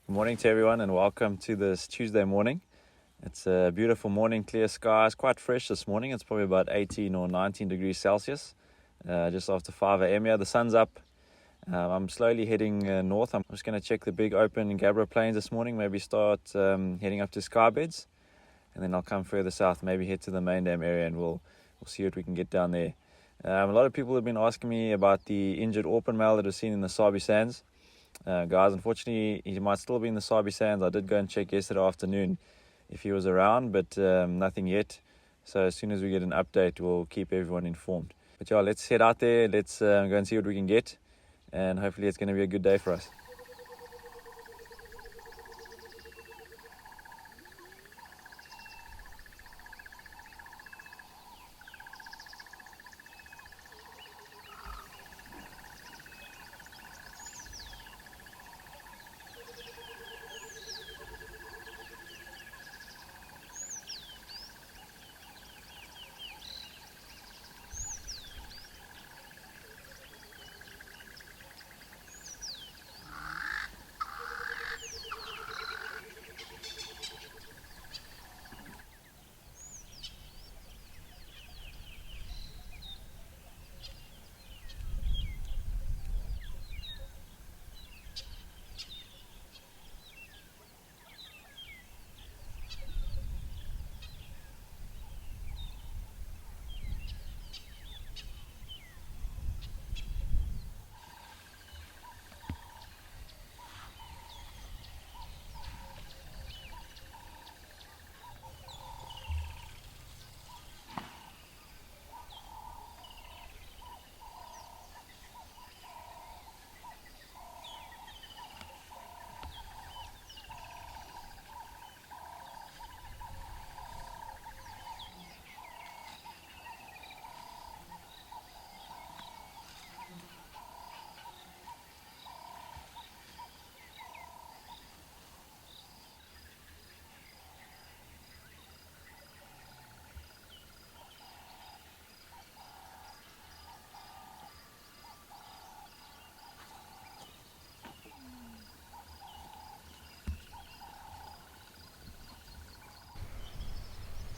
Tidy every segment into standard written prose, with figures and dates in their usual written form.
Good morning to everyone and welcome to this Tuesday morning. It's a beautiful morning, clear skies, quite fresh this morning. It's probably about 18 or 19 degrees Celsius, just after 5 a.m. here. The sun's up. I'm slowly heading north. I'm just going to check the big open Gabbro Plains this morning, maybe start heading up to Skybeds, and then I'll come further south, maybe head to the main dam area, and we'll see what we can get down there. A lot of people have been asking me about the injured Orphan male that was seen in the Sabi Sands. Guys, unfortunately, he might still be in the Sabi Sands. I did go and check yesterday afternoon if he was around, but nothing yet. So as soon as we get an update, we'll keep everyone informed. But yeah, let's head out there. Let's go and see what we can get, and hopefully it's going to be a good day for us.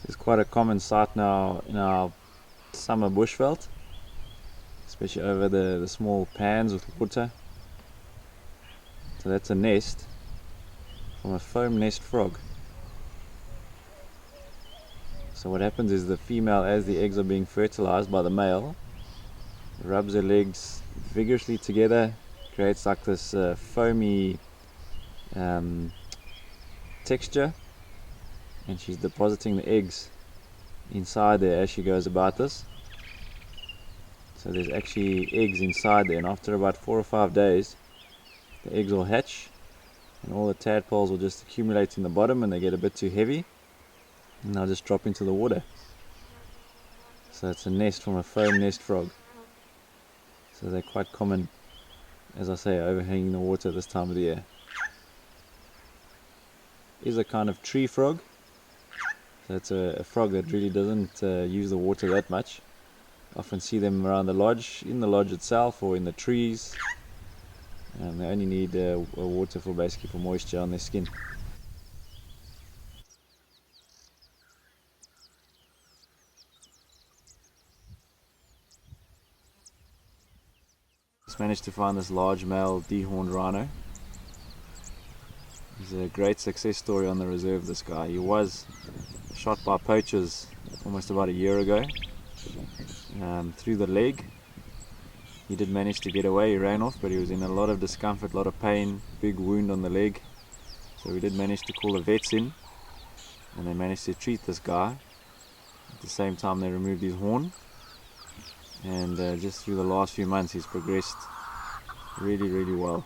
It's quite a common sight now in our summer bushveld, especially over the small pans with water. So that's a nest from a foam nest frog. So what happens is the female, as the eggs are being fertilized by the male, rubs her legs vigorously together, creates like this foamy texture, and she's depositing the eggs inside there as she goes about this. So there's actually eggs inside there, and after about 4 or 5 days the eggs will hatch and all the tadpoles will just accumulate in the bottom, and they get a bit too heavy and they'll just drop into the water. So it's a nest from a foam nest frog. So they're quite common, as I say, overhanging the water this time of the year. Is a kind of tree frog. So it's a frog that really doesn't use the water that much. Often see them around the lodge, in the lodge itself or in the trees. And they only need water for basically for moisture on their skin. Just managed to find this large male dehorned rhino. He's a great success story on the reserve, this guy. He was shot by poachers almost about a year ago through the leg. He did manage to get away, he ran off, but he was in a lot of discomfort, a lot of pain, big wound on the leg. So we did manage to call the vets in, and they managed to treat this guy. At the same time they removed his horn, and just through the last few months he's progressed really well.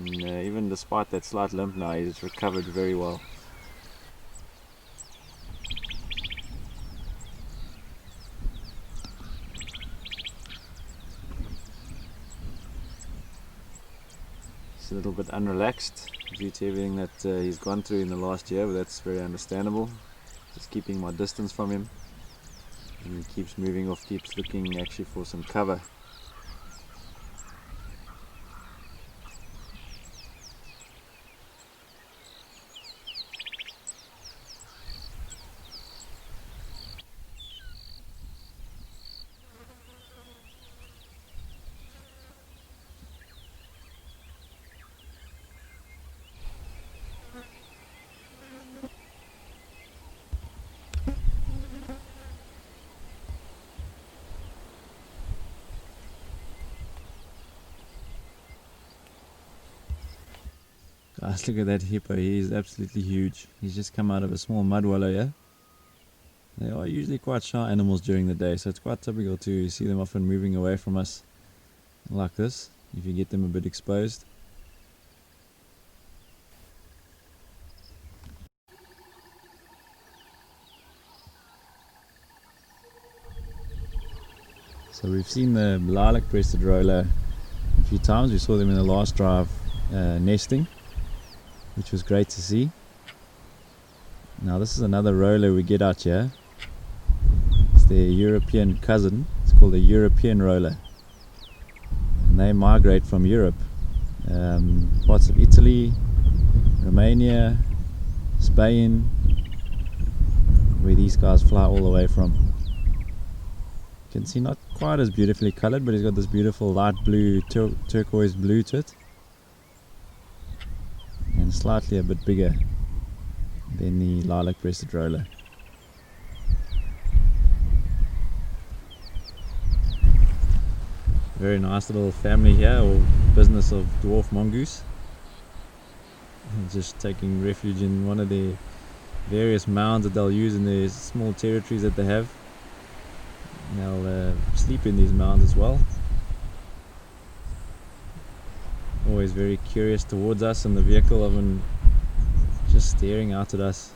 And even despite that slight limp now, he's recovered very well. He's a little bit unrelaxed due to everything that he's gone through in the last year, but that's very understandable. Just keeping my distance from him, and he keeps moving off, keeps looking actually for some cover. Guys, look at that hippo. He is absolutely huge. He's just come out of a small mud wallow here. They are usually quite shy animals during the day, so it's quite typical to see them often moving away from us like this if you get them a bit exposed. So we've seen the lilac-breasted roller a few times. We saw them in the last drive nesting, which was great to see. Now this is another roller we get out here. It's their European cousin. It's called a European roller. And they migrate from Europe, parts of Italy, Romania, Spain, where these guys fly all the way from. You can see not quite as beautifully colored, but he's got this beautiful light blue, turquoise blue to it, and slightly a bit bigger than the lilac-breasted roller. Very nice little family here, or business of dwarf mongoose. Just taking refuge in one of the various mounds that they'll use in their small territories that they have. They'll sleep in these mounds as well. Always very curious towards us in the vehicle, often just staring out at us.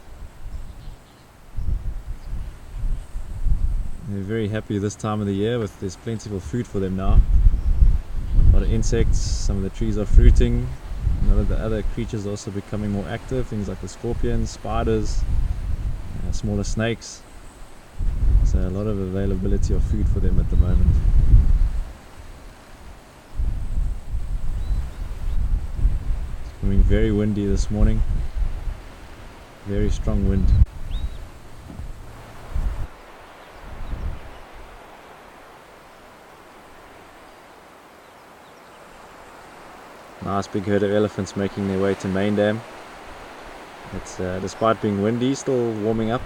They're very happy this time of the year with there's plentiful food for them now. A lot of insects, some of the trees are fruiting. A lot of the other creatures are also becoming more active, things like the scorpions, spiders, smaller snakes. So a lot of availability of food for them at the moment. It's becoming very windy this morning. Very strong wind. Nice big herd of elephants making their way to Main Dam. It's despite being windy, still warming up.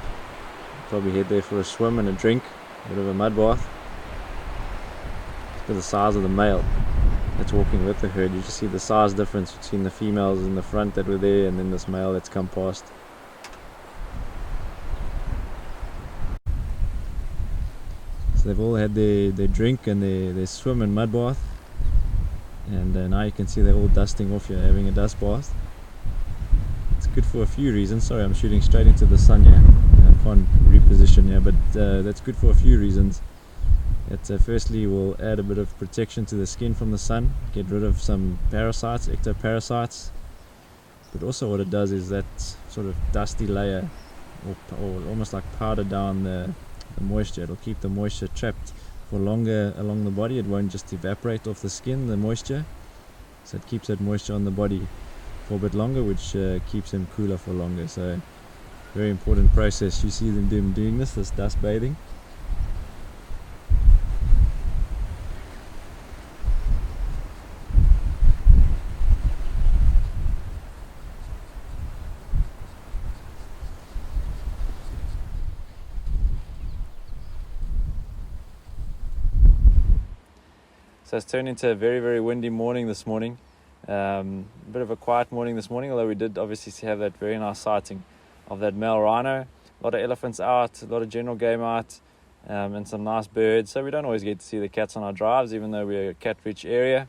Probably head there for a swim and a drink, a bit of a mud bath. Look at the size of the male that's walking with the herd. You just see the size difference between the females in the front that were there and then this male that's come past. So they've all had their drink and their swim and mud bath. And now you can see they're all dusting off here, having a dust bath. It's good for a few reasons. Sorry, I'm shooting straight into the sun here. I can't reposition here, but that's good for a few reasons. It firstly will add a bit of protection to the skin from the sun, get rid of some parasites, ectoparasites. But also what it does is that sort of dusty layer, or almost like powder down the moisture. It'll keep the moisture trapped for longer along the body. It won't just evaporate off the skin, the moisture. So it keeps that moisture on the body for a bit longer, which keeps them cooler for longer. So very important process. You see them doing this dust bathing. So it's turned into a very, very windy morning this morning. A bit of a quiet morning this morning, although we did obviously have that very nice sighting of that male rhino. A lot of elephants out, a lot of general game out, and some nice birds. So we don't always get to see the cats on our drives, even though we're a cat-rich area.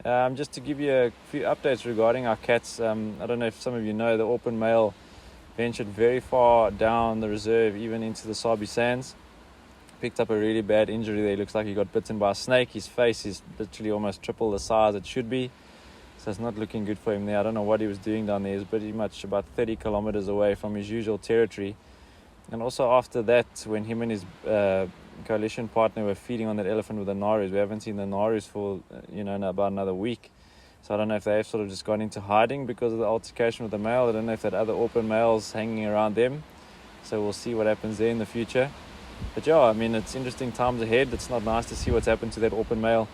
Just to give you a few updates regarding our cats, I don't know if some of you know, the Auckland male ventured very far down the reserve, even into the Sabi Sands. Picked up a really bad injury there. Looks like he got bitten by a snake. His face is literally almost triple the size it should be. So it's not looking good for him there. I don't know what he was doing down there. He's pretty much about 30 kilometers away from his usual territory. And also after that, when him and his coalition partner were feeding on that elephant with the Narus, we haven't seen the Narus for about another week. So I don't know if they've sort of just gone into hiding because of the altercation with the male. I don't know if that other open male's hanging around them. So we'll see what happens there in the future. But yeah, I mean, it's interesting times ahead. It's not nice to see what's happened to that open male.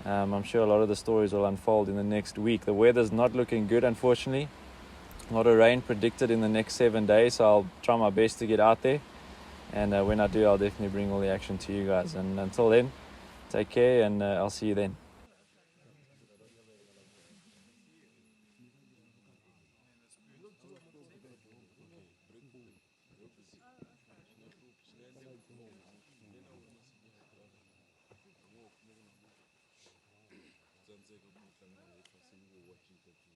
I'm sure a lot of the stories will unfold in the next week. The weather's not looking good, unfortunately. A lot of rain predicted in the next 7 days, so I'll try my best to get out there. And when I do, I'll definitely bring all the action to you guys. And until then, take care, and I'll see you then.